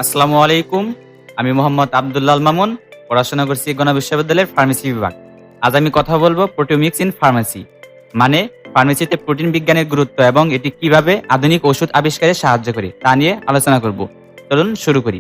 আসসালামু আলাইকুম। আমি মোহাম্মদ আব্দুল্লাহ আল মামুন, পড়াশোনা করছি গণা বিশ্ববিদ্যালয়ের ফার্মেসি বিভাগ। আজ আমি কথা বলবো প্রোটিওমিক্স ইন ফার্মেসি, মানে ফার্মেসিতে প্রোটিন বিজ্ঞানের গুরুত্ব এবং এটি কিভাবে আধুনিক ওষুধ আবিষ্কারে সাহায্য করে তা নিয়ে আলোচনা করব। চলুন শুরু করি।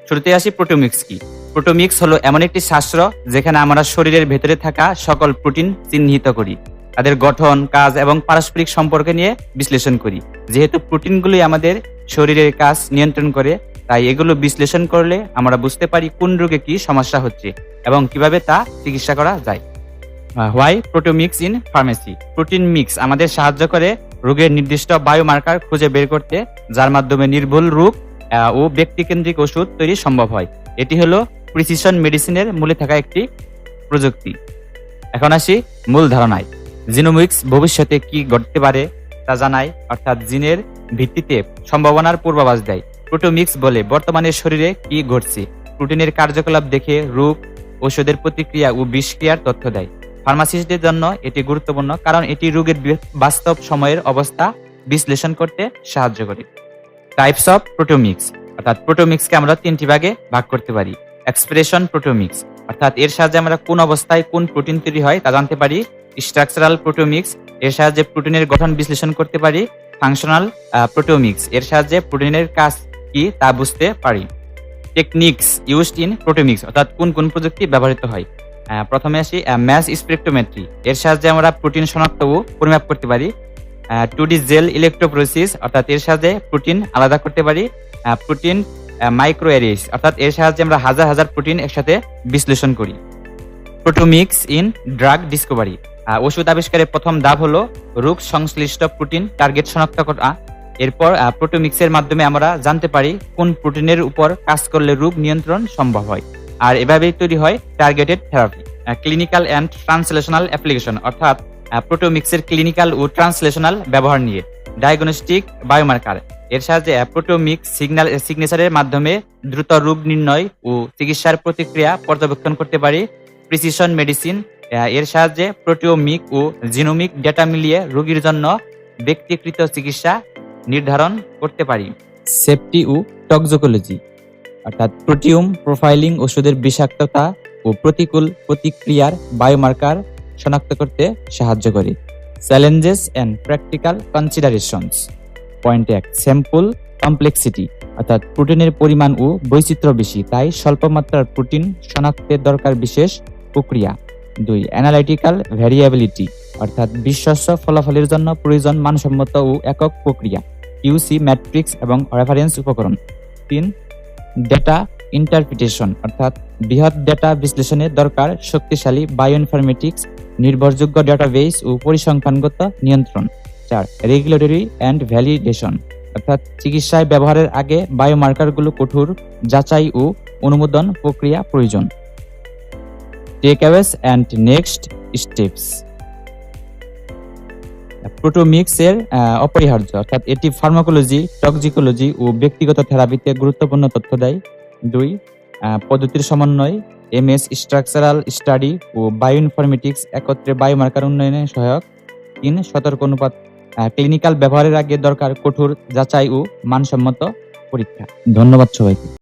শুরুতে আসি প্রোটিওমিক্স কি। প্রোটিওমিক্স হলো এমন একটি শাস্ত্র যেখানে আমরা শরীরের ভেতরে থাকা সকল প্রোটিন চিহ্নিত করি, তাদের গঠন, কাজ এবং পারস্পরিক সম্পর্ক নিয়ে বিশ্লেষণ করি। যেহেতু প্রোটিনগুলি আমাদের শরীরের কাজ নিয়ন্ত্রণ করে, তাই এগুলো বিশ্লেষণ করলে আমরা বুঝতে পারি কোন রোগে কি সমস্যা হচ্ছে এবং কিভাবে তা চিকিৎসা করা যায়। Why proteomics in pharmacy. Protein mix আমাদের সাহায্য করে রোগের নির্দিষ্ট বায়োমার্কার খুঁজে বের করতে, যার মাধ্যমে নির্ভুল রোগ ও ব্যক্তিকেন্দ্রিক ওষুধ তৈরি সম্ভব হয়। এটি হলো প্রিসিশন মেডিসিনের মূলে থাকা একটি প্রযুক্তি। এখন আসি মূল ধারণায়। জিনোমিক্স ভবিষ্যতে কি ঘটতে পারে তা জানায়, অর্থাৎ জিনের ভিত্তিতে সম্ভাবনার পূর্বাভাস দেয়। প্রোটিওমিক্স বলে বর্তমানে শরীরে কি ঘটছে, প্রোটিনের কার্যকলাপ দেখে রোগ, ওষুধের প্রতিক্রিয়া ও বিষক্রিয়ার তথ্য দেয়। ফার্মাসিস্টদের জন্য এটি গুরুত্বপূর্ণ, কারণ এটি রোগের বাস্তব সময়ের অবস্থা বিশ্লেষণ করতে সাহায্য করে। টাইপস অফ প্রোটিওমিক্স, অর্থাৎ প্রোটিওমিক্সকে আমরা তিনটি ভাগে ভাগ করতে পারি। এক্সপ্রেশন প্রোটিওমিক্স, অর্থাৎ এর সাহায্যে আমরা কোন অবস্থায় কোন প্রোটিন তৈরি হয় তা জানতে পারি। স্ট্রাকচারাল প্রোটিওমিক্স, এর সাহায্যে প্রোটিনের গঠন বিশ্লেষণ করতে পারি। ফাংশনাল প্রোটিওমিক্স, এর সাহায্যে প্রোটিনের কাজ কি তা বুঝতে পারি। টেকনিক্স ইউজড ইন প্রোটিওমিক্স, অর্থাৎ কোন কোন প্রযুক্তি ব্যবহৃত হয়। প্রথমে আসি ম্যাস স্পেকট্রোমেট্রি, এর সাহায্যে আমরা প্রোটিন শনাক্ত ও পরিমাপ করতে পারি। 2D জেল ইলেকট্রোফোরেসিস, অর্থাৎ এর সাহায্যে প্রোটিন আলাদা করতে পারি। প্রোটিন মাইক্রো অ্যারেস, অর্থাৎ এর সাহায্যে আমরা হাজার হাজার প্রোটিন একসাথে বিশ্লেষণ করি। প্রোটিওমিক্স ইন ড্রাগ ডিসকভারি, ওষুধ আবিষ্কারের প্রথম ধাপ হলো রোগ সংশ্লিষ্ট প্রোটিন টার্গেট শনাক্ত করা। এরপর প্রোটিওমিক্সের মাধ্যমে আমরা জানতে পারি কোন প্রোটিনের উপর কাজ করলে রোগ নিয়ন্ত্রণ সম্ভব হয়, আর এভাবেই তৈরি হয় targeted therapy. Clinical and translational application, অর্থাৎ প্রোটিওমিক্সের ক্লিনিক্যাল ও ট্রান্সলেশনাল ব্যবহার নিয়ে। ডায়াগনস্টিক বায়োমার্কার, এর সাহায্যে প্রোটিওমিক্স সিগনেচারের মাধ্যমে দ্রুত রোগ নির্ণয় ও চিকিৎসার প্রতিক্রিয়া পর্যবেক্ষণ করতে পারি। প্রিসিশন মেডিসিন, এর সাহায্যে প্রোটিওমিক ও জিনোমিক ডেটা মিলিয়ে রোগীর জন্য ব্যক্তিকৃত চিকিৎসা নির্ধারণ করতে পারি। সেফটি ও টক্সিকোলজি, অর্থাৎ প্রোটিওম প্রোফাইলিং ওষুধের বিষাক্ততা ও প্রতিকূল প্রতিক্রিয়ার বায়োমার্কার শনাক্ত করতে সাহায্য করে। Challenges and practical considerations. Point 1, sample complexity, অর্থাৎ প্রোটিনের পরিমাণ ও বৈচিত্র্য বেশি, তাই স্বল্প মাত্রার প্রোটিন শনাক্তের দরকার বিশেষ প্রক্রিয়া। 2, অ্যানালাইটিক্যাল ভ্যারিয়েবিলিটি, অর্থাৎ বিশ্বস্ত ফলাফলের জন্য প্রয়োজন মানসম্মত ও একক প্রক্রিয়া, কিউসি ম্যাট্রিক্স এবং রেফারেন্স উপকরণ। 3, ডেটা ইন্টারপ্রিটেশন, অর্থাৎ বৃহৎ ডেটা বিশ্লেষণের দরকার শক্তিশালী বায়োইনফরমেটিক্স, নির্ভরযোগ্য ডেটাবেস ও পরিসংখ্যানগত নিয়ন্ত্রণ। 4, রেগুলেটরি অ্যান্ড ভ্যালিডেশন, অর্থাৎ চিকিৎসায় ব্যবহারের আগে বায়োমার্কারগুলো কঠোর যাচাই ও অনুমোদন প্রক্রিয়া প্রয়োজন। টেকঅ্যাওয়েস অ্যান্ড নেক্সট স্টেপস। প্রোটিওমিক্স এর অপরিহার্য, অর্থাৎ এটি ফার্মাকোলজি, টক্সিকোলজি ও ব্যক্তিগত থেরাপিতে গুরুত্বপূর্ণ তথ্য দেয়। 2, পদ্ধতির সমন্বয়, এমএস স্ট্রাকচারাল স্টাডি ও বায়োইনফরমেটিক্স একত্রে বায়োমার্কার উন্নয়নে সহায়ক। 3, সতর্ক অনুপাত, ক্লিনিক্যাল ব্যবহারের আগে দরকার কঠোর যাচাই ও মানসম্মত পরীক্ষা। ধন্যবাদ সবাইকে।